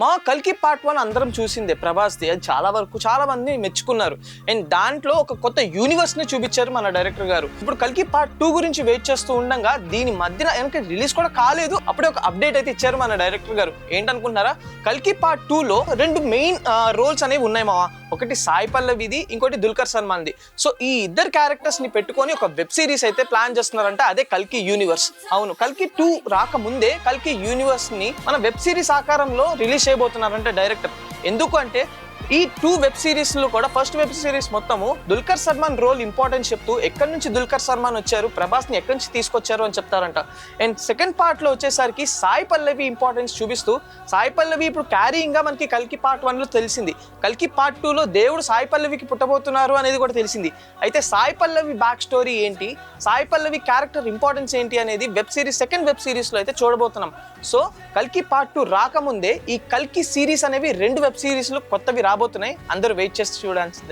మా కల్కి పార్ట్ 1 అందరం చూసిందే ప్రభాస్ది. అది చాలా వరకు చాలా మంది మెచ్చుకున్నారు. అండ్ దాంట్లో ఒక కొత్త యూనివర్స్ ని చూపించారు మన డైరెక్టర్ గారు. ఇప్పుడు కల్కి పార్ట్ 2 గురించి వెయిట్ చేస్తూ ఉండగా దీని మధ్యన వెనక రిలీజ్ కూడా కాలేదు, అప్పుడే ఒక అప్డేట్ అయితే ఇచ్చారు మన డైరెక్టర్ గారు. ఏంటనుకుంటున్నారా, కల్కి పార్ట్ 2 లో 2 మెయిన్ రోల్స్ అనేవి ఉన్నాయి మావా. ఒకటి సాయి పల్లవిది, ఇంకోటి దుల్కర్ సల్మాన్ది. సో ఈ ఇద్దరు క్యారెక్టర్స్ ని పెట్టుకొని ఒక వెబ్ సిరీస్ అయితే ప్లాన్ చేస్తున్నారంటే అదే కల్కి యూనివర్స్. అవును, కల్కి 2 రాకముందే కల్కి యూనివర్స్ ని మన వెబ్ సిరీస్ ఆకారంలో రిలీజ్ చేయబోతున్నారంటే డైరెక్టర్. ఎందుకు అంటే ఈ 2 వెబ్ సిరీస్ లో కూడా ఫస్ట్ వెబ్ సిరీస్ మొత్తము దుల్కర్ సల్మాన్ రోల్ ఇంపార్టెన్స్ చెప్తూ ఎక్కడి నుంచి దుల్కర్ సల్మాన్ వచ్చారు, ప్రభాస్ ని ఎక్కడి నుంచి తీసుకొచ్చారు అని చెప్తారంట. అండ్ సెకండ్ పార్ట్ లో వచ్చేసరికి సాయి పల్లవి ఇంపార్టెన్స్ చూపిస్తూ, సాయి పల్లవి ఇప్పుడు క్యారీయింగ్ గా మనకి కల్కి పార్ట్ 1 లో తెలిసింది, కల్కి పార్ట్ 2 లో దేవుడు సాయి పల్లవికి పుట్టబోతున్నారు అనేది కూడా తెలిసింది. అయితే సాయి పల్లవి బ్యాక్ స్టోరీ ఏంటి, సాయి పల్లవి క్యారెక్టర్ ఇంపార్టెన్స్ ఏంటి అనేది web series second web series లో అయితే చూడబోతున్నాం. సో కల్కి పార్ట్ 2 రాకముందే ఈ కల్కి సిరీస్ అనేవి 2 వెబ్ సిరీస్ లో కొత్తవి రాబోతున్నాయి. అందరూ వెయిట్ చేసి చూడాల్సిందే.